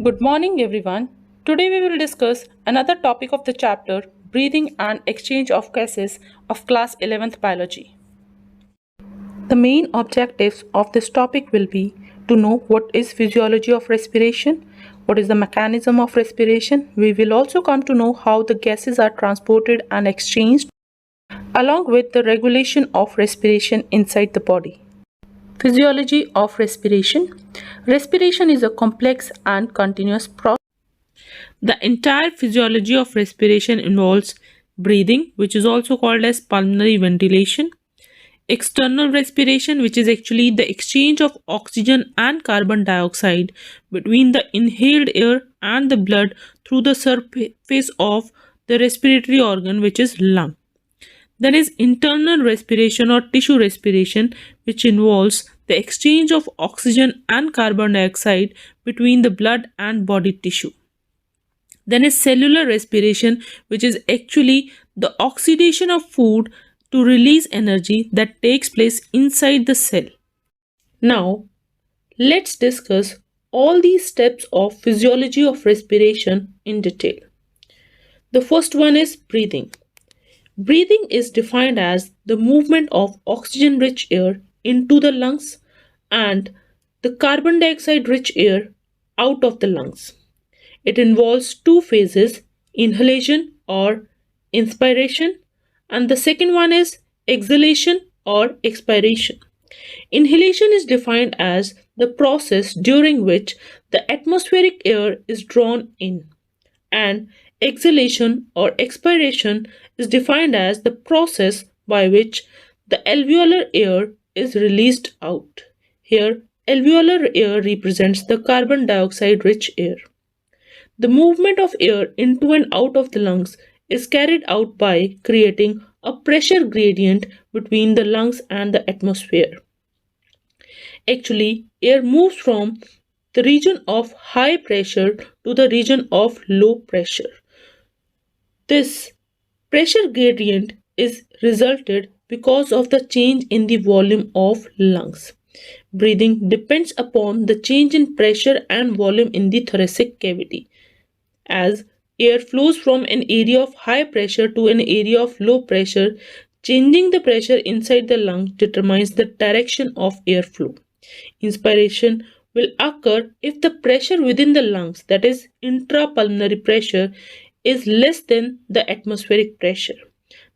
Good morning, everyone. Today we will discuss another topic of the chapter Breathing and Exchange of Gases of Class 11th Biology. The main objectives of this topic will be to know what is physiology of respiration, what is the mechanism of respiration. We will also come to know how the gases are transported and exchanged, along with the regulation of respiration inside the body. Physiology of respiration. Respiration is a complex and continuous process. The entire physiology of respiration involves breathing, which is also called as pulmonary ventilation, external respiration, which is actually the exchange of oxygen and carbon dioxide between the inhaled air and the blood through the surface of the respiratory organ, which is lung. There is internal respiration or tissue respiration, which involves the exchange of oxygen and carbon dioxide between the blood and body tissue. Then is cellular respiration, which is actually the oxidation of food to release energy that takes place inside the cell. Now, let's discuss all these steps of physiology of respiration in detail. The first one is breathing. Breathing is defined as the movement of oxygen rich air into the lungs and the carbon dioxide rich air out of the lungs. It involves two phases, inhalation or inspiration, and the second one is exhalation or expiration. Inhalation is defined as the process during which the atmospheric air is drawn in, and exhalation or expiration is defined as the process by which the alveolar air is released out. Here, alveolar air represents the carbon dioxide rich air. The movement of air into and out of the lungs is carried out by creating a pressure gradient between the lungs and the atmosphere. Actually, air moves from the region of high pressure to the region of low pressure. This pressure gradient is resulted because of the change in the volume of lungs. Breathing depends upon the change in pressure and volume in the thoracic cavity. As air flows from an area of high pressure to an area of low pressure, changing the pressure inside the lung determines the direction of airflow. Inspiration will occur if the pressure within the lungs, that is intrapulmonary pressure, is less than the atmospheric pressure.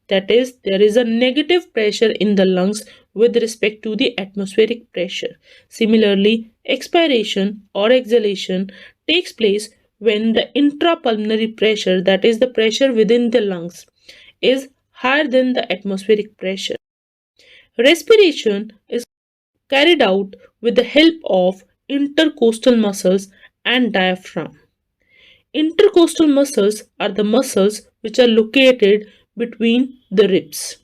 That is, there is a negative pressure in the lungs with respect to the atmospheric pressure. Similarly, expiration or exhalation takes place when the intrapulmonary pressure, that is, the pressure within the lungs, is higher than the atmospheric pressure. Respiration is carried out with the help of intercostal muscles and diaphragm. Intercostal muscles are the muscles which are located between the ribs.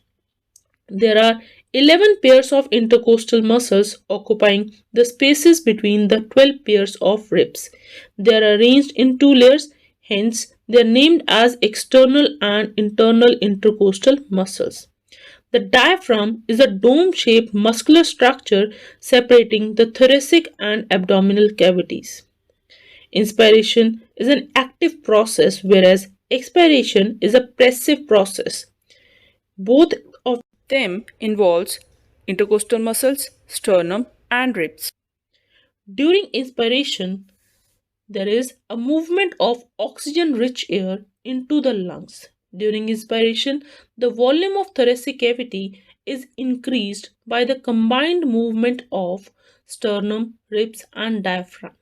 There are 11 pairs of intercostal muscles occupying the spaces between the 12 pairs of ribs. They are arranged in two layers, hence, they are named as external and internal intercostal muscles. The diaphragm is a dome shaped muscular structure separating the thoracic and abdominal cavities. Inspiration is an active process, whereas expiration is a passive process. Both of them involves intercostal muscles, sternum, and ribs. During inspiration, there is a movement of oxygen rich air into the lungs. During inspiration, the volume of thoracic cavity is increased by the combined movement of sternum, ribs, and diaphragm.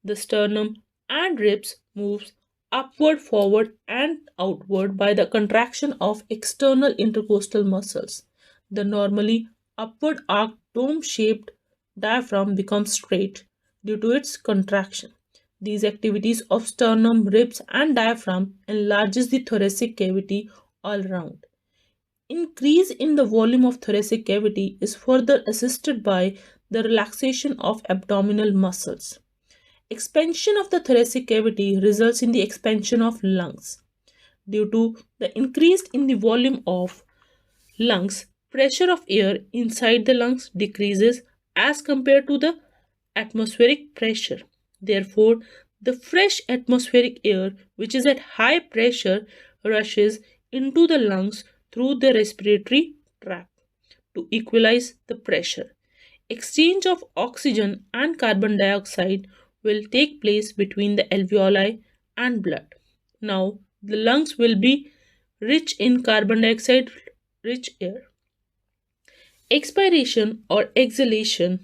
The sternum and ribs moves upward, forward, and outward by the contraction of external intercostal muscles. The normally upward arched dome shaped diaphragm becomes straight due to its contraction. These activities of sternum, ribs, and diaphragm enlarges the thoracic cavity all round. Increase in the volume of thoracic cavity is further assisted by the relaxation of abdominal muscles. Expansion of the thoracic cavity results in the expansion of lungs. Due to the increase in the volume of lungs, pressure of air inside the lungs decreases as compared to the atmospheric pressure. Therefore, The fresh atmospheric air, which is at high pressure, rushes into the lungs through the respiratory tract to equalize the pressure. Exchange of oxygen and carbon dioxide will take place between the alveoli and blood. Now, the lungs will be rich in carbon dioxide rich air. Expiration or exhalation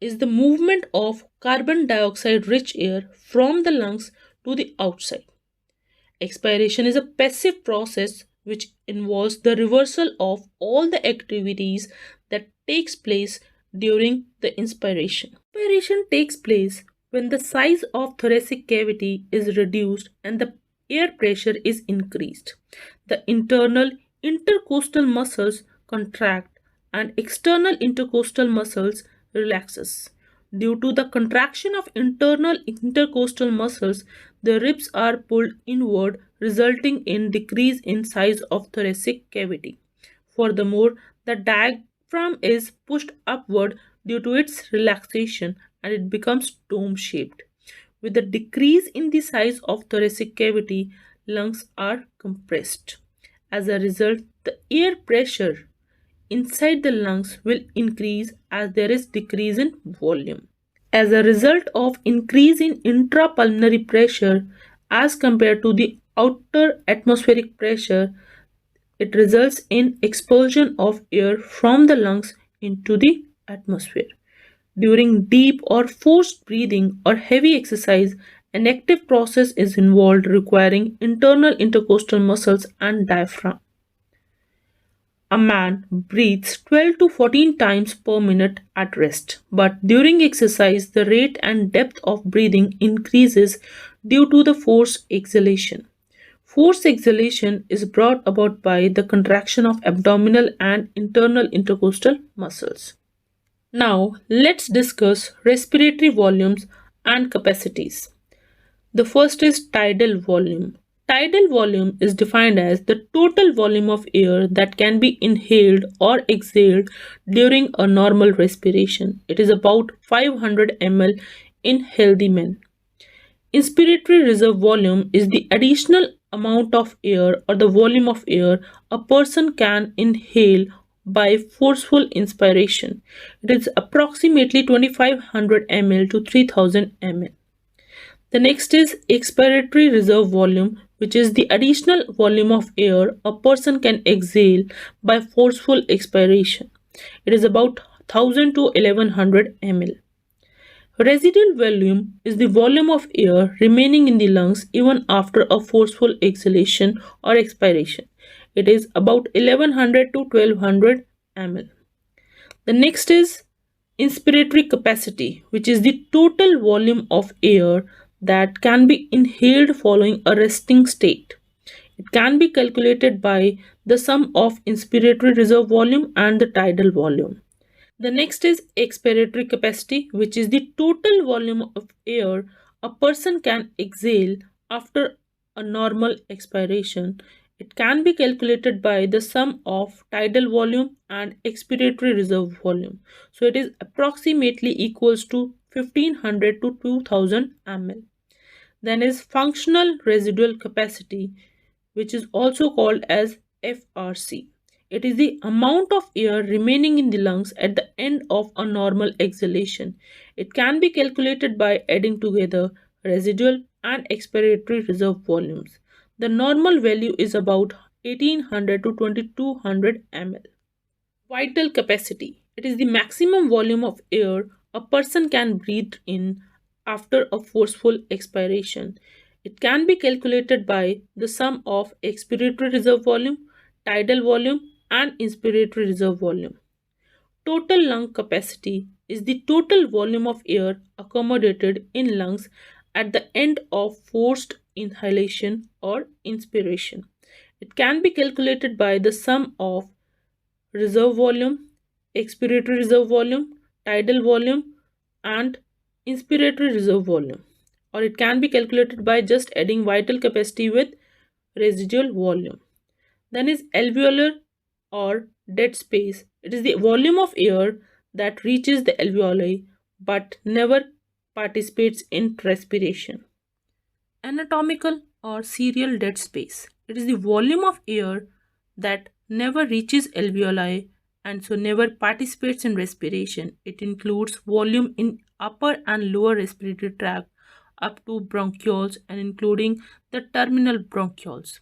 is the movement of carbon dioxide rich air from the lungs to the outside. Expiration is a passive process which involves the reversal of all the activities that takes place during the inspiration. Inspiration takes place when the size of thoracic cavity is reduced and the air pressure is increased. The internal intercostal muscles contract and external intercostal muscles relaxes. Due to the contraction of internal intercostal muscles, the ribs are pulled inward, resulting in decrease in size of thoracic cavity. Furthermore, the diaphragm is pushed upward due to its relaxation and it becomes dome shaped. With a decrease in the size of thoracic cavity, lungs are compressed. As a result, the air pressure inside the lungs will increase as there is decrease in volume. As a result of increase in intrapulmonary pressure as compared to the outer atmospheric pressure, it results in expulsion of air from the lungs into the atmosphere. During deep or forced breathing or heavy exercise, an active process is involved requiring internal intercostal muscles and diaphragm. A man breathes 12 to 14 times per minute at rest, but during exercise, the rate and depth of breathing increases due to the forced exhalation. Forced exhalation is brought about by the contraction of abdominal and internal intercostal muscles. Now, let's discuss respiratory volumes and capacities. The first is tidal volume. Tidal volume is defined as the total volume of air that can be inhaled or exhaled during a normal respiration. It is about 500 ml in healthy men. Inspiratory reserve volume is the additional amount of air or the volume of air a person can inhale by forceful inspiration. It is approximately 2500 ml to 3000 ml. The next is expiratory reserve volume, which is the additional volume of air a person can exhale by forceful expiration. It is about 1000 to 1100 ml. Residual volume is the volume of air remaining in the lungs even after a forceful exhalation or expiration. It is about 1100 to 1200 ml. The next is inspiratory capacity, which is the total volume of air that can be inhaled following a resting state. It can be calculated by the sum of inspiratory reserve volume and the tidal volume. The next is expiratory capacity, which is the total volume of air a person can exhale after a normal expiration. It can be calculated by the sum of tidal volume and expiratory reserve volume. So it is approximately equals to 1500 to 2000 ml. Then is functional residual capacity, which is also called as FRC. It is the amount of air remaining in the lungs at the end of a normal exhalation. It can be calculated by adding together residual and expiratory reserve volumes. The normal value is about 1800 to 2200 ml. Vital capacity. It is the maximum volume of air a person can breathe in after a forceful expiration. It can be calculated by the sum of expiratory reserve volume, tidal volume, and inspiratory reserve volume. Total lung capacity is the total volume of air accommodated in lungs at the end of forced inhalation or inspiration. It can be calculated by the sum of reserve volume, expiratory reserve volume, tidal volume, and inspiratory reserve volume. Or it can be calculated by just adding vital capacity with residual volume. Then is alveolar or dead space. It is the volume of air that reaches the alveoli but never participates in respiration. Anatomical or serial dead space. It is the volume of air that never reaches alveoli and so never participates in respiration. It includes volume in upper and lower respiratory tract up to bronchioles and including the terminal bronchioles.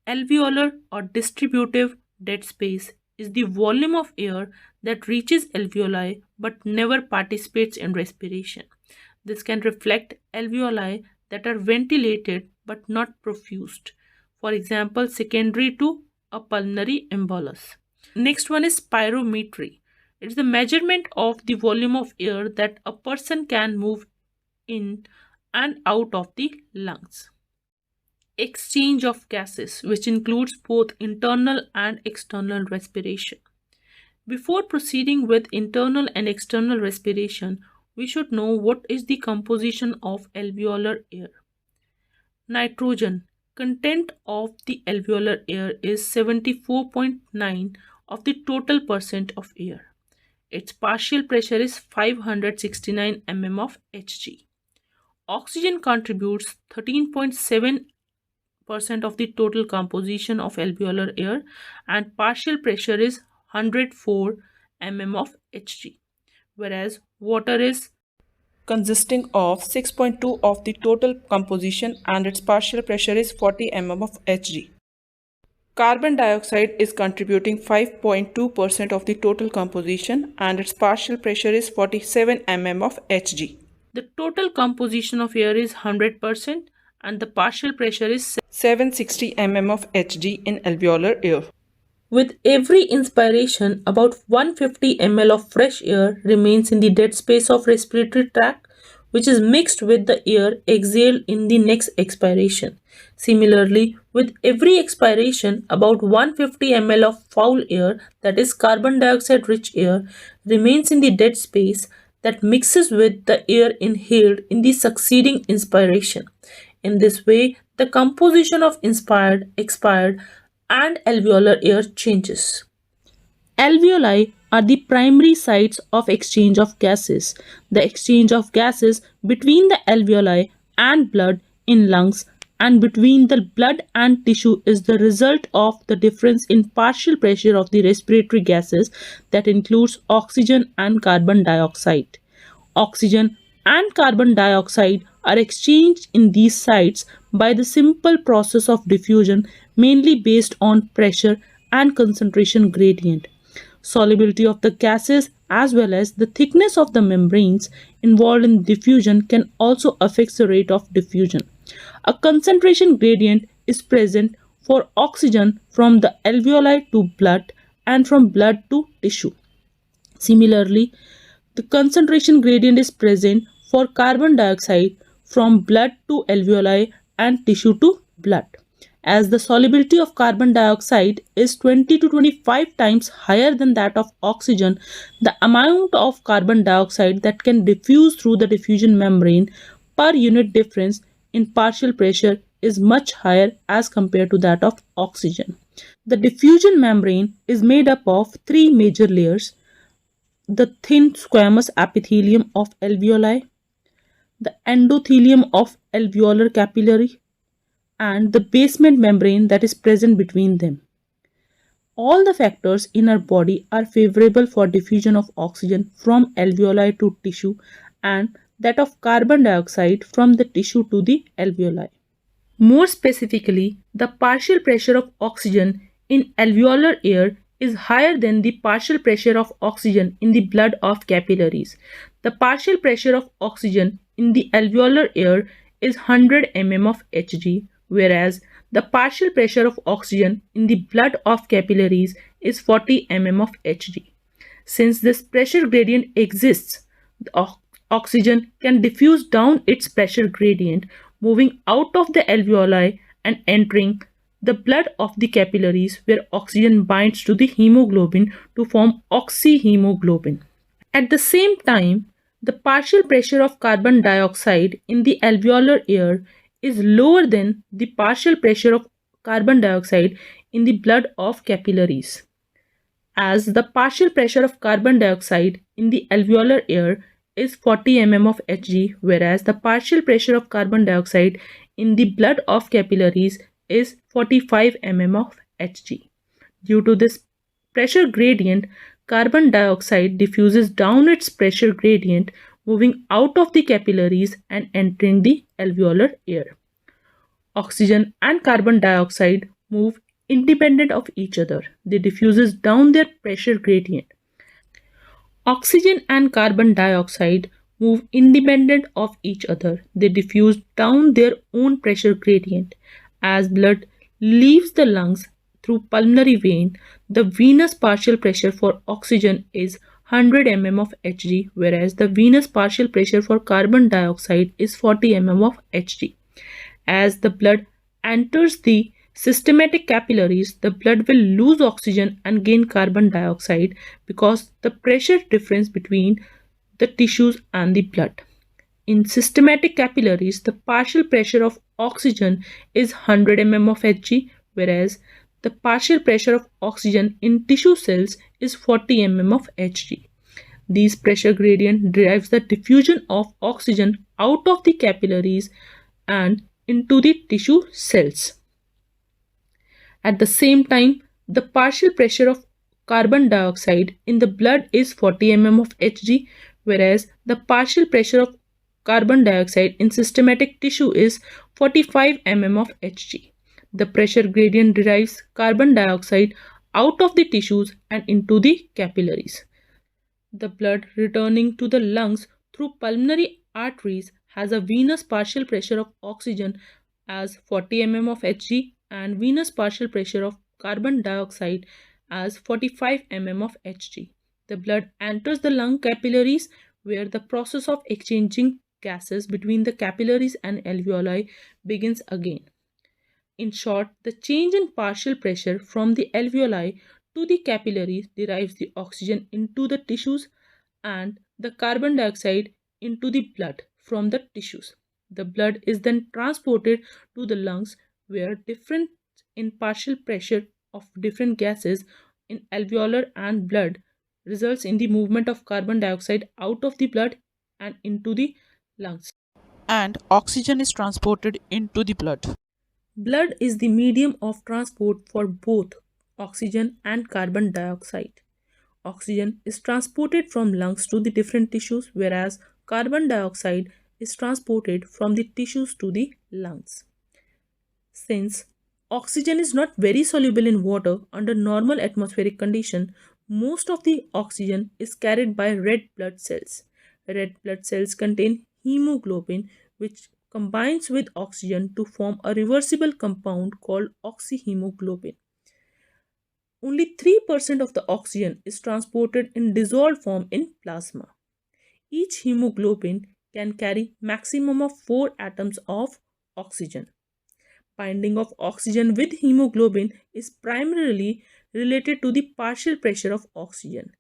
Alveolar or distributive dead space is the volume of air that reaches alveoli but never participates in respiration. This can reflect alveoli that are ventilated but not perfused, for example, secondary to a pulmonary embolus. Next one is spirometry. It is the measurement of the volume of air that a person can move in and out of the lungs. Exchange of gases, which includes both internal and external respiration. Before proceeding with internal and external respiration, we should know what is the composition of alveolar air. Nitrogen content of the alveolar air is 74.9 of the total percent of air. Its partial pressure is 569 mm of Hg. Oxygen contributes 13.7% of the total composition of alveolar air and partial pressure is 104 mm of Hg, whereas water is consisting of 6.2 of the total composition and its partial pressure is 40 mm of Hg. Carbon dioxide is contributing 5.2% of the total composition and its partial pressure is 47 mm of Hg. The total composition of air is 100% and the partial pressure is 760 mm of Hg in alveolar air. With every inspiration, about 150 ml of fresh air remains in the dead space of respiratory tract, which is mixed with the air exhaled in the next expiration. Similarly, with every expiration, about 150 ml of foul air, that is carbon dioxide rich air, remains in the dead space that mixes with the air inhaled in the succeeding inspiration. In this way, the composition of inspired, expired, and alveolar air changes. Alveoli are the primary sites of exchange of gases. The exchange of gases between the alveoli and blood in lungs and between the blood and tissue is the result of the difference in partial pressure of the respiratory gases that includes oxygen and carbon dioxide. Oxygen and carbon dioxide are exchanged in these sites by the simple process of diffusion, mainly based on pressure and concentration gradient. Solubility of the gases as well as the thickness of the membranes involved in diffusion can also affect the rate of diffusion. A concentration gradient is present for oxygen from the alveoli to blood and from blood to tissue. Similarly, the concentration gradient is present for carbon dioxide from blood to alveoli and tissue to blood. As the solubility of carbon dioxide is 20 to 25 times higher than that of oxygen, the amount of carbon dioxide that can diffuse through the diffusion membrane per unit difference in partial pressure is much higher as compared to that of oxygen. The diffusion membrane is made up of three major layers: the thin squamous epithelium of alveoli, the endothelium of alveolar capillary, and the basement membrane that is present between them. All the factors in our body are favorable for diffusion of oxygen from alveoli to tissue and that of carbon dioxide from the tissue to the alveoli. More specifically, the partial pressure of oxygen in alveolar air is higher than the partial pressure of oxygen in the blood of capillaries. The partial pressure of oxygen in the alveolar air is 100 mm of Hg, whereas the partial pressure of oxygen in the blood of capillaries is 40 mm of Hg. Since this pressure gradient exists, the oxygen can diffuse down its pressure gradient, moving out of the alveoli and entering the blood of the capillaries where oxygen binds to the hemoglobin to form oxyhemoglobin. At the same time, the partial pressure of carbon dioxide in the alveolar air is lower than the partial pressure of carbon dioxide in the blood of capillaries. As the partial pressure of carbon dioxide in the alveolar air is 40 mm of Hg, whereas the partial pressure of carbon dioxide in the blood of capillaries is 45 mm of Hg. Due to this pressure gradient, carbon dioxide diffuses down its pressure gradient, moving out of the capillaries and entering the alveolar air. Oxygen and carbon dioxide move independent of each other. They diffuses down their pressure gradient. Oxygen and carbon dioxide move independent of each other. They diffuse down their own pressure gradient. As blood leaves the lungs through pulmonary vein, the venous partial pressure for oxygen is 100 mm of Hg, whereas the venous partial pressure for carbon dioxide is 40 mm of Hg. As the blood enters the systematic capillaries, the blood will lose oxygen and gain carbon dioxide because the pressure difference between the tissues and the blood. In systematic capillaries, the partial pressure of oxygen is 100 mm of Hg, whereas the partial pressure of oxygen in tissue cells is 40 mm of Hg. These pressure gradient drives the diffusion of oxygen out of the capillaries and into the tissue cells. At the same time, the partial pressure of carbon dioxide in the blood is 40 mm of Hg, whereas the partial pressure of carbon dioxide in systematic tissue is 45 mm of Hg. The pressure gradient derives carbon dioxide out of the tissues and into the capillaries. The blood returning to the lungs through pulmonary arteries has a venous partial pressure of oxygen as 40 mm of Hg and venous partial pressure of carbon dioxide as 45 mm of Hg. The blood enters the lung capillaries where the process of exchanging gases between the capillaries and alveoli begins again. In short, the change in partial pressure from the alveoli to the capillaries derives the oxygen into the tissues and the carbon dioxide into the blood from the tissues. The blood is then transported to the lungs where difference in partial pressure of different gases in alveolar and blood results in the movement of carbon dioxide out of the blood and into the lungs. And oxygen is transported into the blood. Blood is the medium of transport for both oxygen and carbon dioxide. Oxygen is transported from lungs to the different tissues, whereas carbon dioxide is transported from the tissues to the lungs. Since oxygen is not very soluble in water under normal atmospheric condition, most of the oxygen is carried by red blood cells. Red blood cells contain hemoglobin, which combines with oxygen to form a reversible compound called oxyhemoglobin. Only 3% of the oxygen is transported in dissolved form in plasma. Each hemoglobin can carry maximum of 4 atoms of oxygen. Binding of oxygen with hemoglobin is primarily related to the partial pressure of oxygen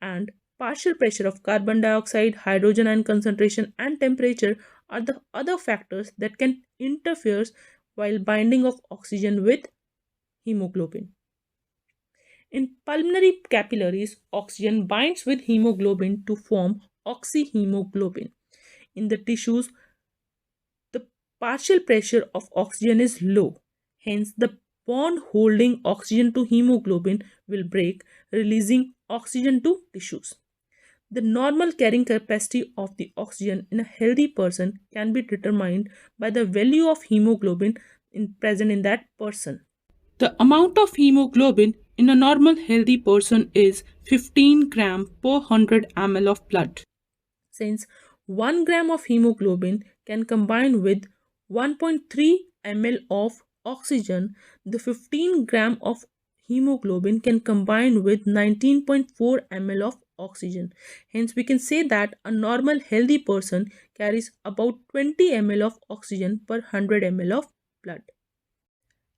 and partial pressure of carbon dioxide, hydrogen ion concentration and temperature are the other factors that can interfere while binding of oxygen with hemoglobin. In pulmonary capillaries, oxygen binds with hemoglobin to form oxyhemoglobin. In the tissues, the partial pressure of oxygen is low. Hence, the bond holding oxygen to hemoglobin will break, releasing oxygen to tissues. The normal carrying capacity of the oxygen in a healthy person can be determined by the value of hemoglobin present in that person. The amount of hemoglobin in a normal healthy person is 15 gram per 100 ml of blood. Since 1 gram of hemoglobin can combine with 1.3 ml of oxygen, the 15 gram of hemoglobin can combine with 19.4 ml of oxygen. Hence, we can say that a normal healthy person carries about 20 ml of oxygen per 100 ml of blood.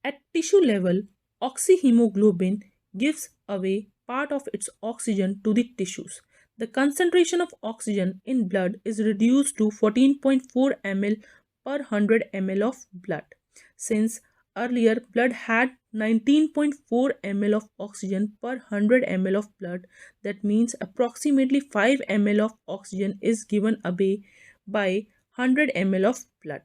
At tissue level, oxyhemoglobin gives away part of its oxygen to the tissues. The concentration of oxygen in blood is reduced to 14.4 ml per 100 ml of blood. Since earlier blood had 19.4 ml of oxygen per 100 ml of blood. That means approximately 5 ml of oxygen is given away by 100 ml of blood.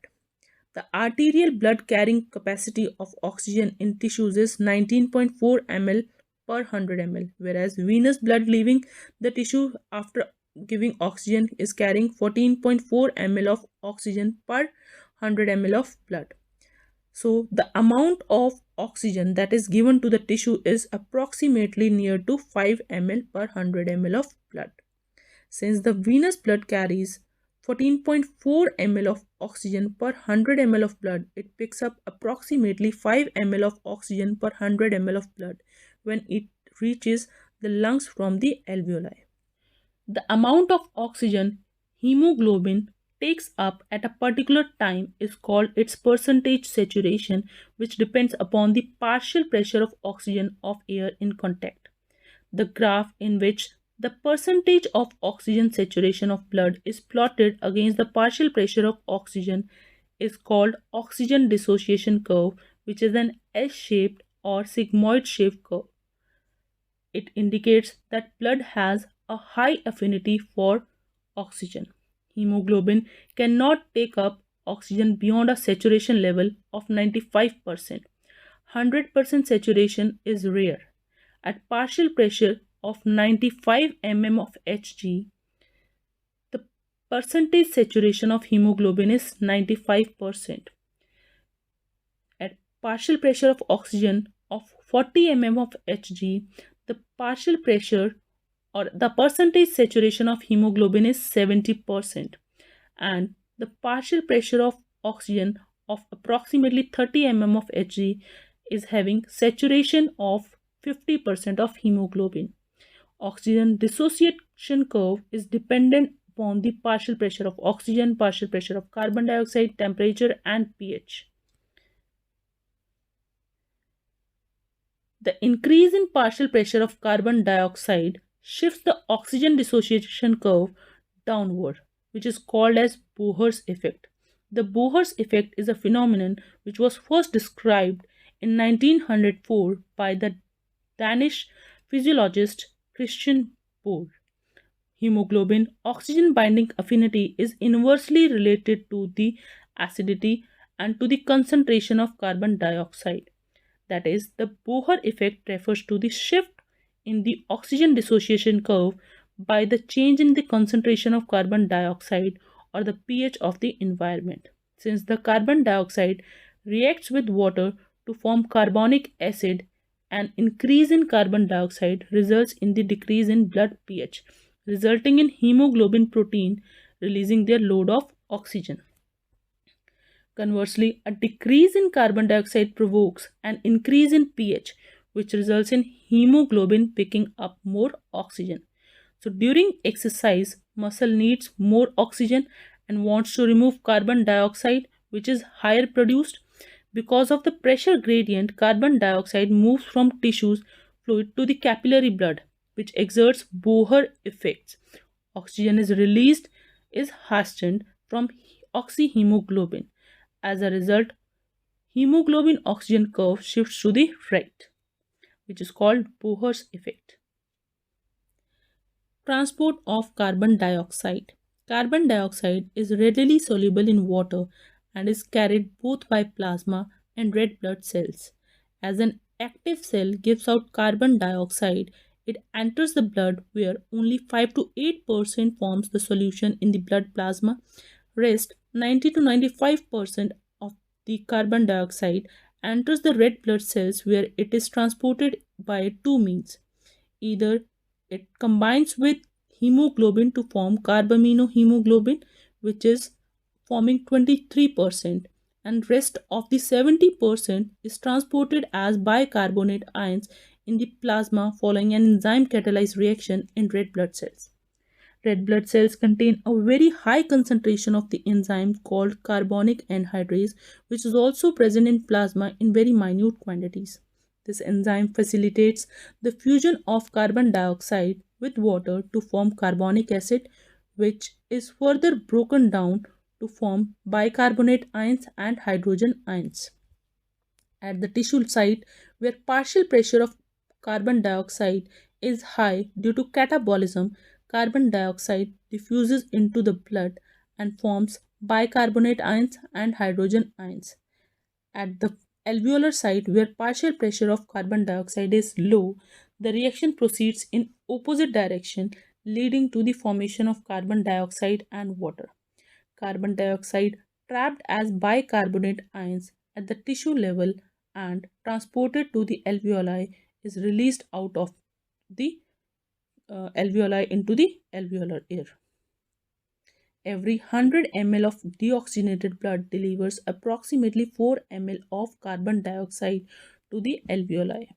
The arterial blood carrying capacity of oxygen in tissues is 19.4 ml per 100 ml, whereas venous blood leaving the tissue after giving oxygen is carrying 14.4 ml of oxygen per 100 ml of blood. So the amount of oxygen that is given to the tissue is approximately near to 5 ml per 100 ml of blood. Since the venous blood carries 14.4 ml of oxygen per 100 ml of blood, it picks up approximately 5 ml of oxygen per 100 ml of blood when it reaches the lungs from the alveoli. The amount of oxygen hemoglobin takes up at a particular time is called its percentage saturation, which depends upon the partial pressure of oxygen of air in contact. The graph in which the percentage of oxygen saturation of blood is plotted against the partial pressure of oxygen is called oxygen dissociation curve, which is an S-shaped or sigmoid shaped curve. It indicates that blood has a high affinity for oxygen. Hemoglobin cannot take up oxygen beyond a saturation level of 95%. 100% saturation is rare. At partial pressure of 95 mm of Hg, the percentage saturation of hemoglobin is 95%. At partial pressure of oxygen of 40 mm of Hg, the partial pressure or the percentage saturation of hemoglobin is 70%, and the partial pressure of oxygen of approximately 30 mm of Hg is having saturation of 50% of hemoglobin. Oxygen dissociation curve is dependent upon the partial pressure of oxygen, partial pressure of carbon dioxide, temperature, and pH. The increase in partial pressure of carbon dioxide shifts the oxygen dissociation curve downward, which is called as Bohr's effect. The Bohr's effect is a phenomenon which was first described in 1904 by the Danish physiologist Christian Bohr. Hemoglobin oxygen binding affinity is inversely related to the acidity and to the concentration of carbon dioxide. That is, the Bohr effect refers to the shift in the oxygen dissociation curve by the change in the concentration of carbon dioxide or the pH of the environment. Since the carbon dioxide reacts with water to form carbonic acid, an increase in carbon dioxide results in the decrease in blood pH, resulting in hemoglobin protein releasing their load of oxygen. Conversely, a decrease in carbon dioxide provokes an increase in pH, which results in hemoglobin picking up more oxygen. So, during exercise, muscle needs more oxygen and wants to remove carbon dioxide, which is higher produced. Because of the pressure gradient, carbon dioxide moves from tissues fluid to the capillary blood, which exerts Bohr effects. Oxygen is released, is hastened from oxyhemoglobin. As a result, hemoglobin oxygen curve shifts to the right, which is called Bohr's effect. Transport of carbon dioxide. Carbon dioxide is readily soluble in water and is carried both by plasma and red blood cells. As an active cell gives out carbon dioxide, it enters the blood where only 5 to 8% forms the solution in the blood plasma. Rest 90 to 95% of the carbon dioxide enters the red blood cells where it is transported by two means. Either it combines with hemoglobin to form carbaminohemoglobin, which is forming 23%, and rest of the 70% is transported as bicarbonate ions in the plasma following an enzyme catalyzed reaction in red blood cells. Red blood cells contain a very high concentration of the enzyme called carbonic anhydrase, which is also present in plasma in very minute quantities. This enzyme facilitates the fusion of carbon dioxide with water to form carbonic acid, which is further broken down to form bicarbonate ions and hydrogen ions. At the tissue site, where partial pressure of carbon dioxide is high due to catabolism. Carbon dioxide diffuses into the blood and forms bicarbonate ions and hydrogen ions. At the alveolar site, where partial pressure of carbon dioxide is low, the reaction proceeds in opposite direction, leading to the formation of carbon dioxide and water. Carbon dioxide trapped as bicarbonate ions at the tissue level and transported to the alveoli is released out of the alveoli into the alveolar air. Every 100 ml of deoxygenated blood delivers approximately 4 ml of carbon dioxide to the alveoli.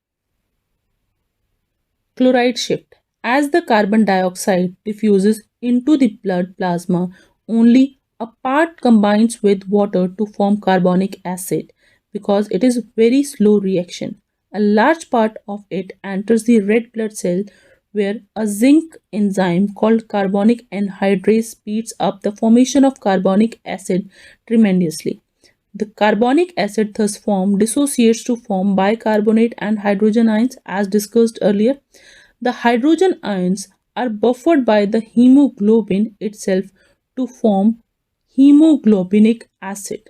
Chloride shift. As the carbon dioxide diffuses into the blood plasma, only a part combines with water to form carbonic acid because it is very slow reaction. A large part of it enters the red blood cell where a zinc enzyme called carbonic anhydrase speeds up the formation of carbonic acid tremendously. The carbonic acid thus formed dissociates to form bicarbonate and hydrogen ions as discussed earlier. The hydrogen ions are buffered by the hemoglobin itself to form hemoglobinic acid.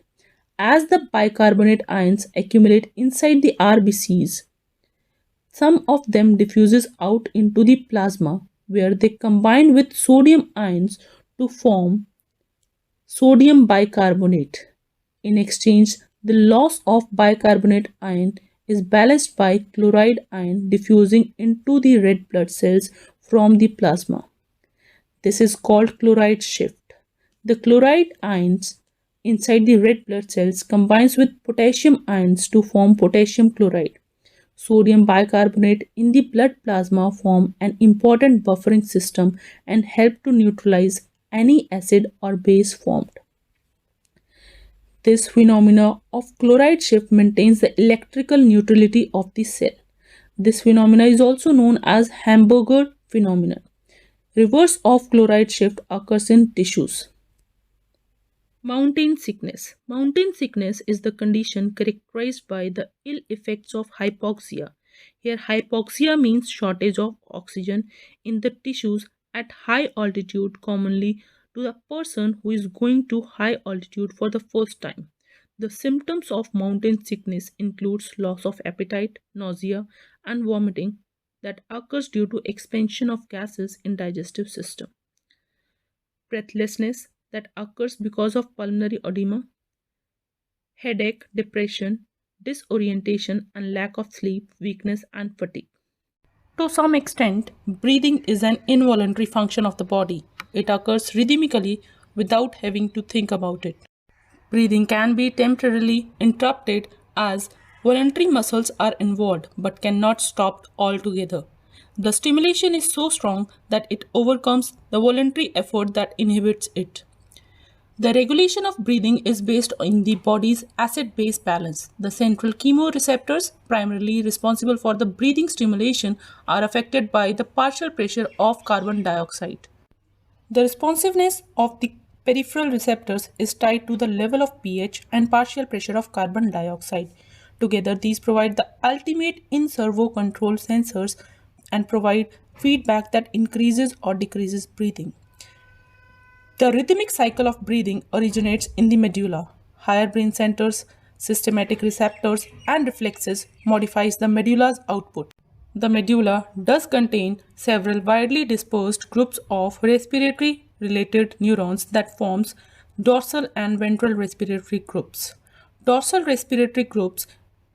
As the bicarbonate ions accumulate inside the RBCs, some of them diffuses out into the plasma where they combine with sodium ions to form sodium bicarbonate. In exchange, the loss of bicarbonate ion is balanced by chloride ion diffusing into the red blood cells from the plasma. This is called chloride shift. The chloride ions inside the red blood cells combines with potassium ions to form potassium chloride. Sodium bicarbonate in the blood plasma form an important buffering system and help to neutralize any acid or base formed. This phenomena of chloride shift maintains the electrical neutrality of the cell. This phenomena is also known as Hamburger phenomenon. Reverse of chloride shift occurs in tissues. Mountain sickness. Mountain sickness is the condition characterized by the ill effects of hypoxia. Here, hypoxia means shortage of oxygen in the tissues at high altitude, commonly to the person who is going to high altitude for the first time. The symptoms of mountain sickness includes loss of appetite, nausea, and vomiting that occurs due to expansion of gases in digestive system. Breathlessness that occurs because of pulmonary edema, headache, depression, disorientation, and lack of sleep, weakness, and fatigue. To some extent, breathing is an involuntary function of the body. It occurs rhythmically without having to think about it. Breathing can be temporarily interrupted as voluntary muscles are involved but cannot stop altogether. The stimulation is so strong that it overcomes the voluntary effort that inhibits it. The regulation of breathing is based on the body's acid-base balance. The central chemoreceptors, primarily responsible for the breathing stimulation, are affected by the partial pressure of carbon dioxide. The responsiveness of the peripheral receptors is tied to the level of pH and partial pressure of carbon dioxide. Together, these provide the ultimate in-servo control sensors and provide feedback that increases or decreases breathing. The rhythmic cycle of breathing originates in the medulla. Higher brain centers, systematic receptors, and reflexes modifies the medulla's output. The medulla does contain several widely dispersed groups of respiratory related neurons that forms dorsal and ventral respiratory groups. Dorsal respiratory groups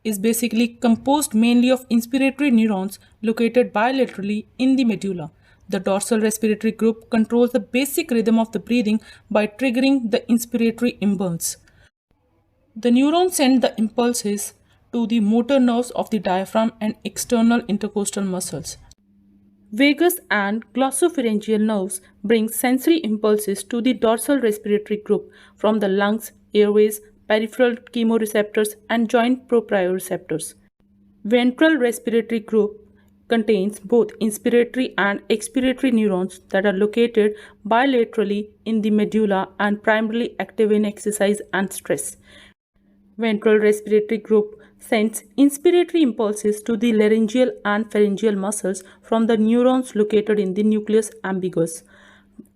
is basically composed mainly of inspiratory neurons located bilaterally in the medulla. The dorsal respiratory group controls the basic rhythm of the breathing by triggering the inspiratory impulse. The neurons send the impulses to the motor nerves of the diaphragm and external intercostal muscles. Vagus and glossopharyngeal nerves bring sensory impulses to the dorsal respiratory group from the lungs, airways, peripheral chemoreceptors, and joint proprioceptors. Ventral respiratory group contains both inspiratory and expiratory neurons that are located bilaterally in the medulla and primarily active in exercise and stress. Ventral respiratory group sends inspiratory impulses to the laryngeal and pharyngeal muscles from the neurons located in the nucleus ambiguous,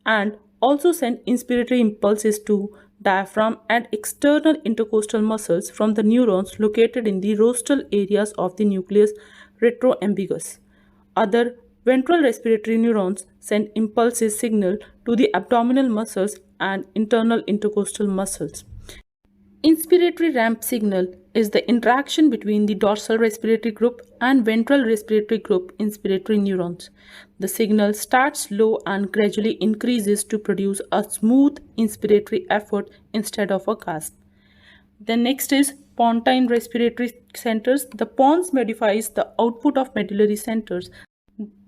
and also send inspiratory impulses to diaphragm and external intercostal muscles from the neurons located in the rostral areas of the nucleus retroambiguous. Other ventral respiratory neurons send impulses signal to the abdominal muscles and internal intercostal muscles. Inspiratory ramp signal is the interaction between the dorsal respiratory group and ventral respiratory group inspiratory neurons. The signal starts low and gradually increases to produce a smooth inspiratory effort instead of a gasp. The next is pontine respiratory centers. The pons modifies the output of medullary centers.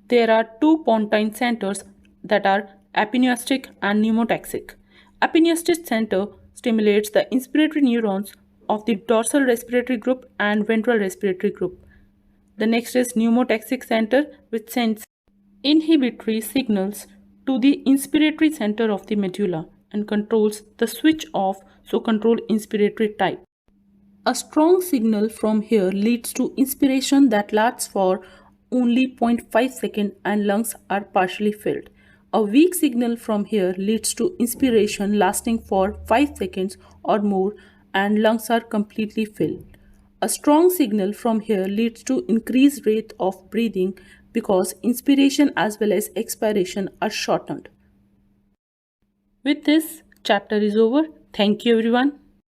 There are two pontine centers that are apneustic and pneumotaxic. Apneustic center stimulates the inspiratory neurons of the dorsal respiratory group and ventral respiratory group. The next is pneumotaxic center, which sends inhibitory signals to the inspiratory center of the medulla and controls the switch off, so control inspiratory type. A strong signal from here leads to inspiration that lasts for only 0.5 seconds and lungs are partially filled. A weak signal from here leads to inspiration lasting for 5 seconds or more and lungs are completely filled. A strong signal from here leads to increased rate of breathing because inspiration as well as expiration are shortened. With this, chapter is over. Thank you everyone.